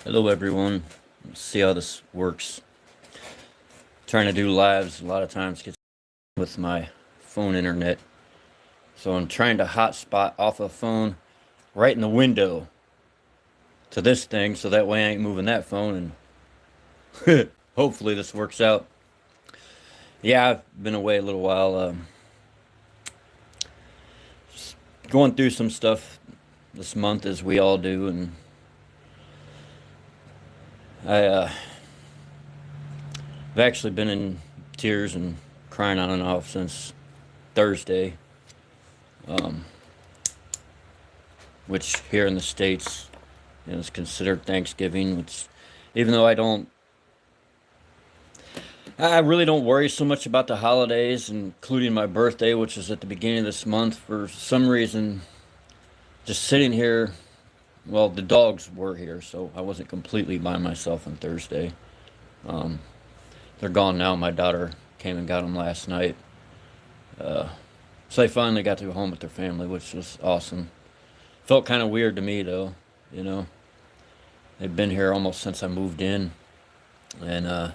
Hello, everyone. Let's see how this works. Trying to do lives a lot of times gets with my phone internet. So I'm trying to hotspot off a phone right in the window to this thing so that way I ain't moving that phone and hopefully this works out. Yeah, I've been away a little while, going through some stuff this month as we all do, and I've actually been in tears and crying on and off since Thursday. Um, which here in the States, is considered Thanksgiving, which even though I really don't worry so much about the holidays, including my birthday, which is at the beginning of this month. For some reason, just sitting here, well, the dogs were here, so I wasn't completely by myself on Thursday. Um, they're gone now. My daughter came and got them last night. Uh, so they finally got to go home with their family, which was awesome. Felt kind of weird to me, though, you know. They've been here almost since I moved in, and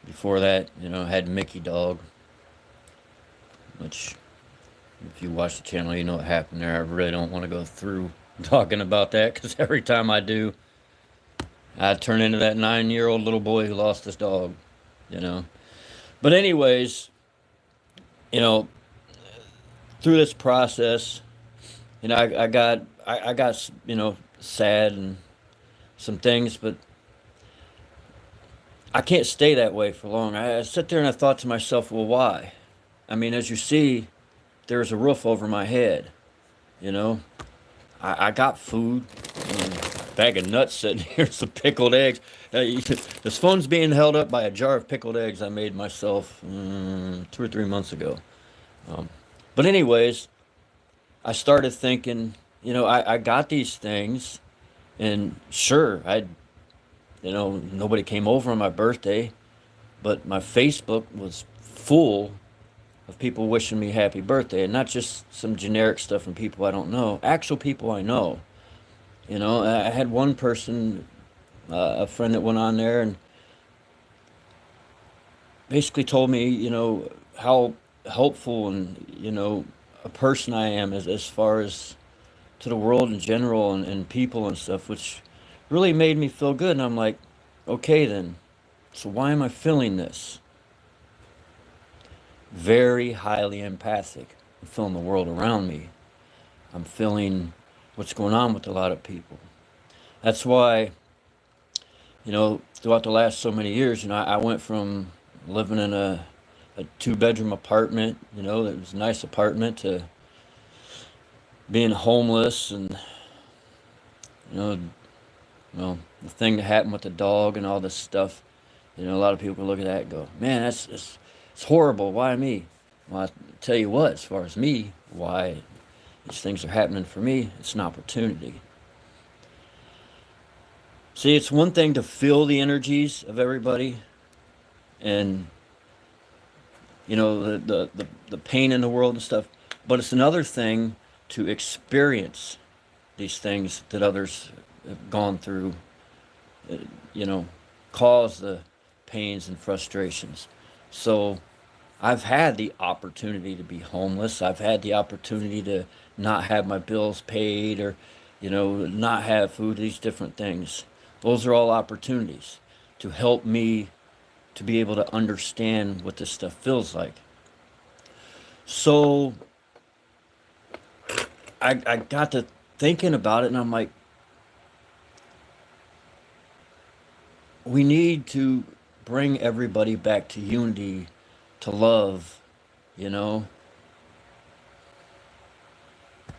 before that, I had Mickey Dog, which, if you watch the channel, you know what happened there. I really don't want to go through talking about that because every time I do, I turn into that 9-year-old little boy who lost his dog, you know. But anyways, you know, through this process, I got sad and some things, but I can't stay that way for long. I sit there and I thought to myself, well, why? I mean, as you see, there's a roof over my head, you know. I got food, bag of nuts sitting here, some pickled eggs. This phone's being held up by a jar of pickled eggs I made myself 2 or 3 months ago. Um, but anyways, I started thinking, I got these things, and sure, nobody came over on my birthday, but my Facebook was full of people wishing me happy birthday, and not just some generic stuff from people I don't know, actual people I know. I had one person, a friend that went on there and basically told me, how helpful and, a person I am as far as to the world in general and people and stuff, which really made me feel good. And I'm like, okay, then, so why am I feeling this? Very highly empathic. I'm feeling the world around me. I'm feeling what's going on with a lot of people. That's why, throughout the last so many years, I went from living in a two-bedroom apartment, that was a nice apartment, to being homeless and, you know, the thing that happened with the dog and all this stuff. A lot of people look at that and go, man, it's horrible. Why me? Well, I tell you what, as far as me, why these things are happening for me, it's an opportunity. See, it's one thing to feel the energies of everybody and, the pain in the world and stuff, but it's another thing to experience these things that others have gone through, uh, you know, cause the pains and frustrations. So I've had the opportunity to be homeless. I've had the opportunity to not have my bills paid or, not have food, these different things. Those are all opportunities to help me to be able to understand what this stuff feels like. So I got to thinking about it and I'm like, we need to bring everybody back to unity, to love, you know,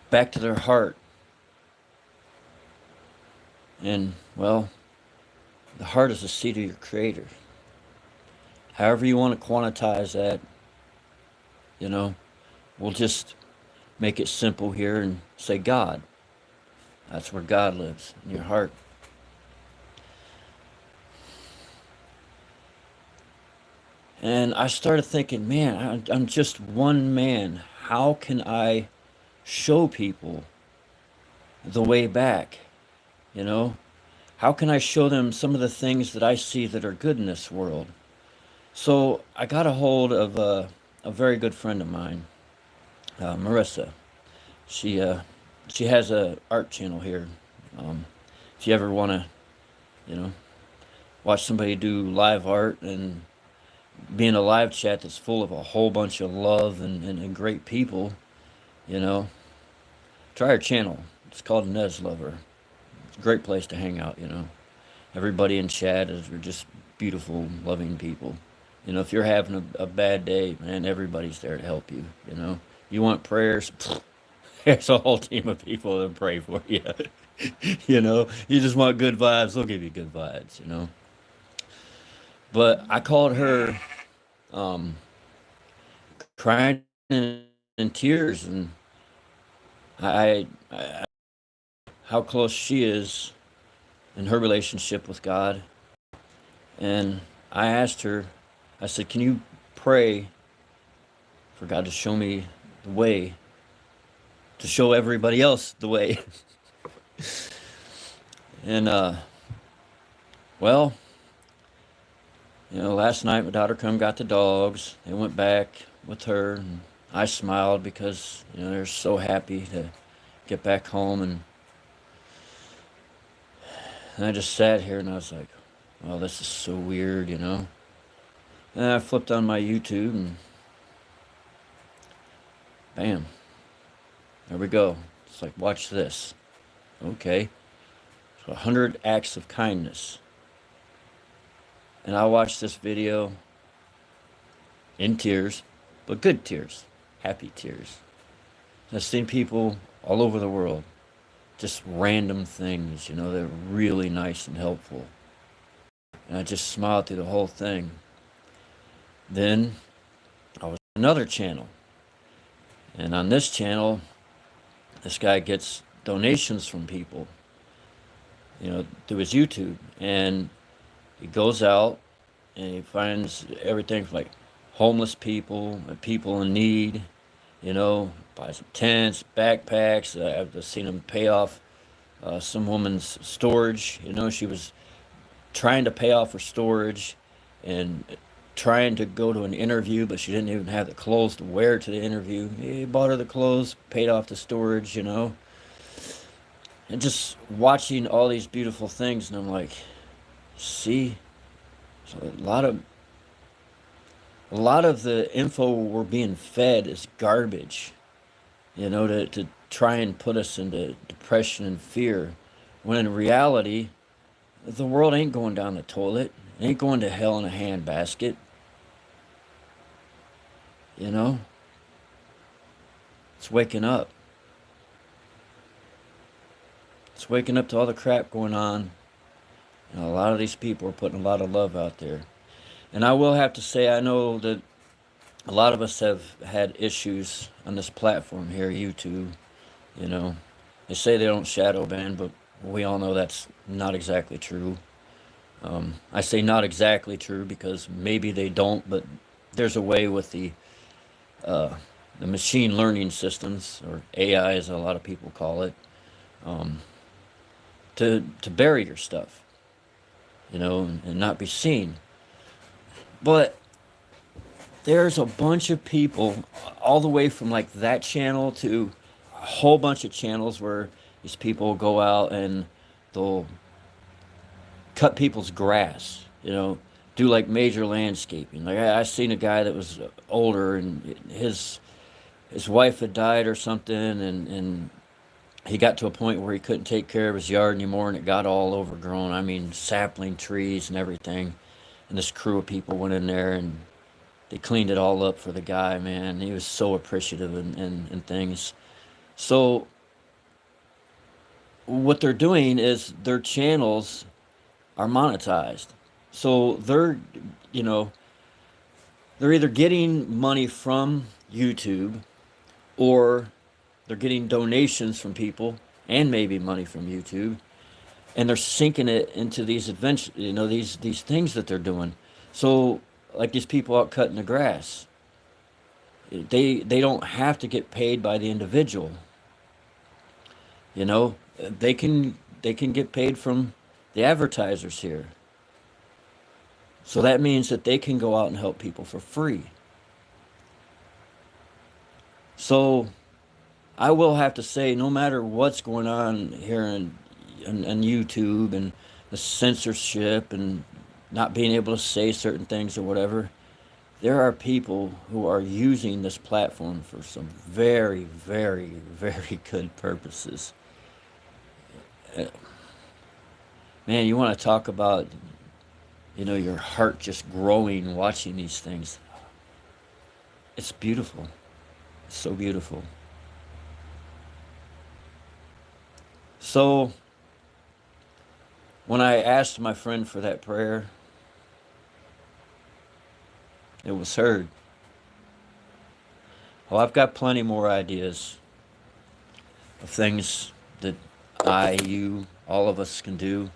back to their heart. And, well, the heart is the seat of your creator. However you want to quantize that, you know, we'll just make it simple here and say God. That's where God lives, in your heart. And I started thinking, man, I'm just one man. How can I show people the way back? You know, how can I show them some of the things that I see that are good in this world? So I got a hold of a very good friend of mine, Marissa. She uh, she has a art channel here. Um, if you ever want to, you know, watch somebody do live art and be in a live chat that's full of a whole bunch of love and great people, you know, try her channel. It's called Nez Lover. It's a great place to hang out, you know. Everybody in chat is are just beautiful, loving people. You know, if you're having a bad day, man, everybody's there to help you, you know. You want prayers? There's a whole team of people that pray for you. You know, you just want good vibes, they'll give you good vibes, you know. But I called her um, crying in tears, and I how close she is in her relationship with God. And I asked her, I said, can you pray for God to show me the way, to show everybody else the way? And, well, you know, last night my daughter come got the dogs. They went back with her, and I smiled because, you know, they're so happy to get back home. And I just sat here and I was like, well, this is so weird, you know. And I flipped on my YouTube and bam, there we go. It's like, watch this. Okay. So 100 acts of kindness. And I watched this video in tears, but good tears, happy tears. I've seen people all over the world, just random things, you know, they're really nice and helpful. And I just smiled through the whole thing. Then I was on another channel. And on this channel, this guy gets donations from people, you know, through his YouTube. And he goes out and he finds everything from like homeless people, people in need, you know, buys some tents, backpacks. I've seen him pay off some woman's storage. You know, she was trying to pay off her storage and trying to go to an interview, but she didn't even have the clothes to wear to the interview. He bought her the clothes, paid off the storage, you know. And just watching all these beautiful things, and I'm like, see, so a lot of the info we're being fed is garbage, you know, to try and put us into depression and fear. When in reality, the world ain't going down the toilet. It ain't going to hell in a handbasket, you know? It's waking up. It's waking up to all the crap going on. You know, a lot of these people are putting a lot of love out there. And I will have to say, I know that a lot of us have had issues on this platform here, YouTube. You know, they say they don't shadow ban, but we all know that's not exactly true. I say not exactly true because maybe they don't, but there's a way with uh, the machine learning systems, or AI as a lot of people call it, um, to bury your stuff, you know, and not be seen. But there's a bunch of people, all the way from like that channel to a whole bunch of channels where these people go out and they'll cut people's grass, you know, do like major landscaping. Like I seen a guy that was older, and his wife had died or something, and he got to a point where he couldn't take care of his yard anymore, and it got all overgrown. I mean, sapling trees and everything. And this crew of people went in there and they cleaned it all up for the guy, man. He was so appreciative and things. So what they're doing is their channels are monetized. So you know, they're either getting money from YouTube, or they're getting donations from people and maybe money from YouTube, and they're sinking it into these adventures, you know, these things that they're doing. So like these people out cutting the grass, they don't have to get paid by the individual, you know. They can get paid from the advertisers here. So that means that they can go out and help people for free. So I will have to say, no matter what's going on here in YouTube and the censorship and not being able to say certain things or whatever, there are people who are using this platform for some very, very, very good purposes. Man, you want to talk about, your heart just growing watching these things. It's beautiful. It's so beautiful. So, when I asked my friend for that prayer, it was heard. Well, I've got plenty more ideas of things that you, all of us can do.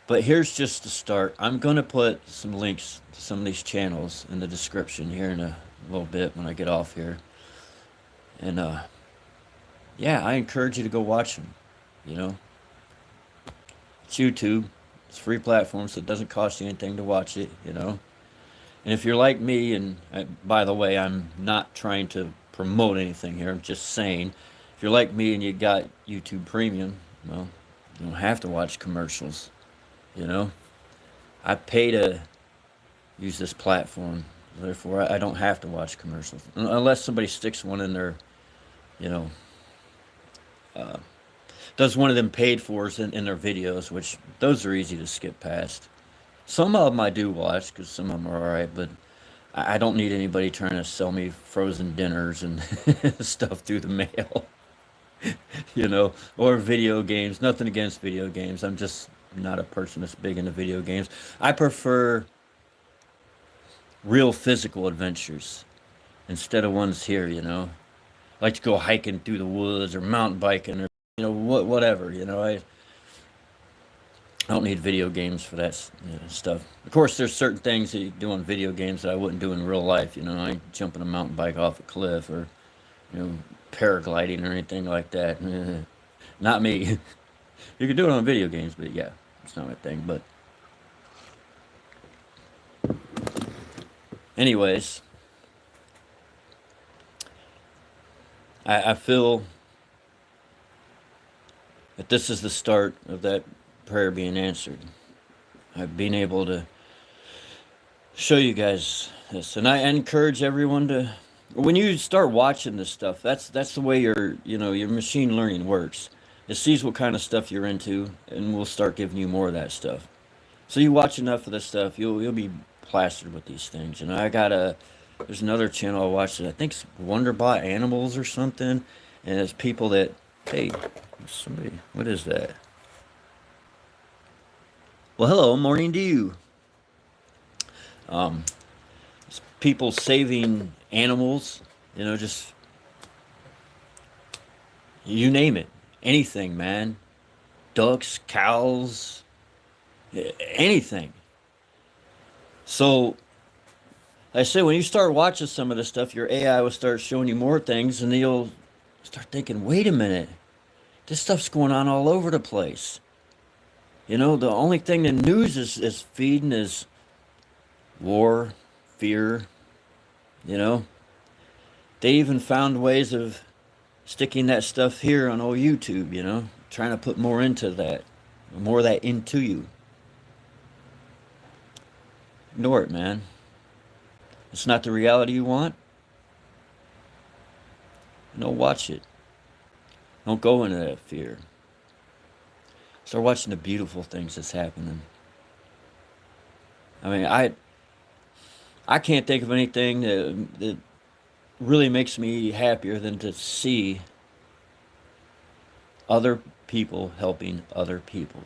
But here's just the start. I'm going to put some links to some of these channels in the description here in a little bit when I get off here. And, yeah, I encourage you to go watch them, It's YouTube. It's a free platform, so it doesn't cost you anything to watch it, And if you're like me, and by the way, I'm not trying to promote anything here. I'm just saying, if you're like me and you got YouTube Premium, well, you don't have to watch commercials, I pay to use this platform. Therefore, I don't have to watch commercials. Unless somebody sticks one in their, does one of them paid fors in their videos, which those are easy to skip past. Some of them I do watch because some of them are alright, but I don't need anybody trying to sell me frozen dinners and stuff through the mail, or video games. Nothing against video games. I'm just not a person that's big into video games. I prefer real physical adventures instead of ones here, I like to go hiking through the woods or mountain biking or, whatever, I don't need video games for that stuff. Of course, there's certain things that you do on video games that I wouldn't do in real life. I ain't jumping a mountain bike off a cliff or, paragliding or anything like that. Not me. You can do it on video games, but yeah, it's not my thing. But anyways, I feel that this is the start of that prayer being answered. I've been able to show you guys this, and I encourage everyone to, when you start watching this stuff, that's the way your machine learning works. It sees what kind of stuff you're into, and we'll start giving you more of that stuff. So you watch enough of this stuff, you'll be plastered with these things. And there's another channel I watched that I think it's Wonderbot Animals or something, and it's people that, hey, somebody, what is that? Well, hello, morning to you. It's people saving animals, just, you name it, anything, man. Ducks, cows, anything. So, like I say, when you start watching some of this stuff, your AI will start showing you more things, and you'll start thinking, wait a minute, this stuff's going on all over the place. The only thing the news is feeding is war, fear, They even found ways of sticking that stuff here on old YouTube, trying to put more into that, more of that into you. Ignore it, man. It's not the reality you want. Don't watch it. Don't go into that fear. Start watching the beautiful things that's happening. I mean, I can't think of anything that really makes me happier than to see other people helping other people.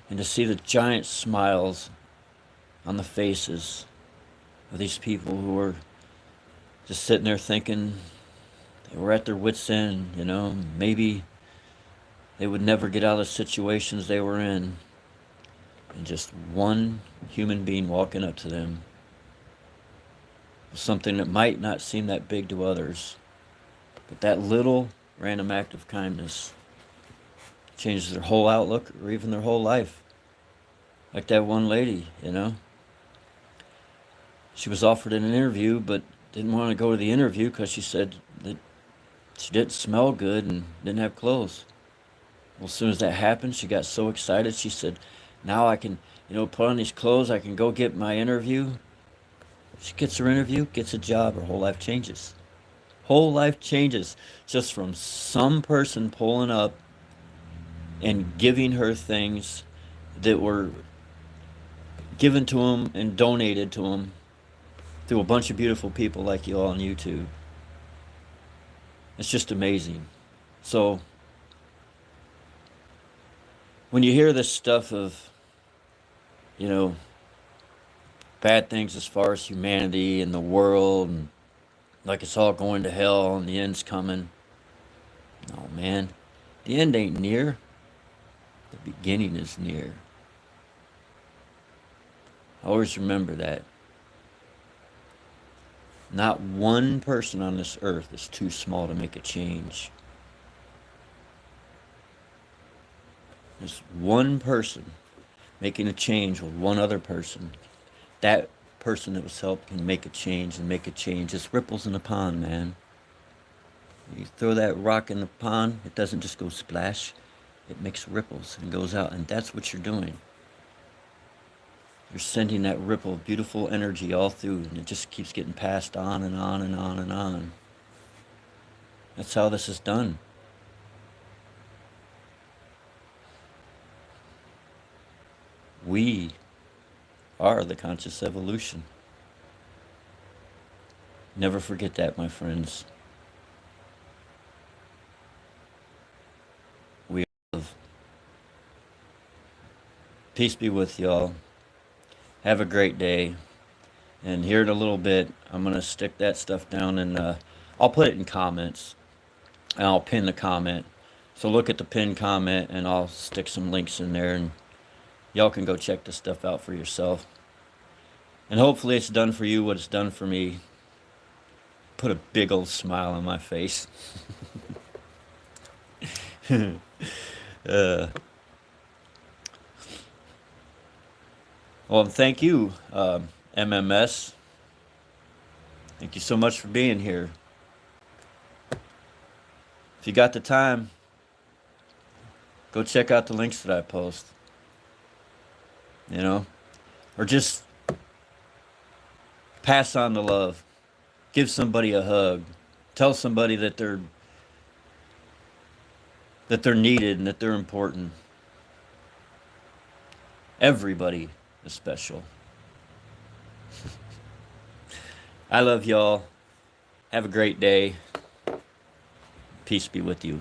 And to see the giant smiles on the faces of these people who are just sitting there thinking they were at their wits' end, maybe they would never get out of the situations they were in. And just one human being walking up to them with something that might not seem that big to others, but that little random act of kindness changes their whole outlook or even their whole life. Like that one lady, she was offered an interview but didn't want to go to the interview because she said that she didn't smell good and didn't have clothes. Well, as soon as that happened, she got so excited. She said, now I can, put on these clothes. I can go get my interview. She gets her interview, gets a job. Her whole life changes. Whole life changes just from some person pulling up and giving her things that were given to them and donated to them through a bunch of beautiful people like you all on YouTube. It's just amazing. So, when you hear this stuff of, you know, bad things as far as humanity and the world, and like it's all going to hell and the end's coming, no, man, the end ain't near. The beginning is near. Always remember that. Not one person on this earth is too small to make a change. There's one person making a change with one other person. That person that was helped can make a change and make a change. It's ripples in the pond, man. You throw that rock in the pond, it doesn't just go splash. It makes ripples and goes out, and that's what you're doing. You're sending that ripple of beautiful energy all through, and it just keeps getting passed on and on and on and on. That's how this is done. We are the conscious evolution. Never forget that, my friends. We are love. Peace be with y'all. Have a great day. And here in a little bit, I'm going to stick that stuff down, and I'll put it in comments. And I'll pin the comment. So look at the pinned comment, and I'll stick some links in there, and y'all can go check this stuff out for yourself. And hopefully it's done for you what it's done for me. Put a big old smile on my face. Well, thank you, MMS. Thank you so much for being here. If you got the time, go check out the links that I post. Or just pass on the love. Give somebody a hug. Tell somebody that they're needed and that they're important. Everybody is special. I love y'all. Have a great day. Peace be with you.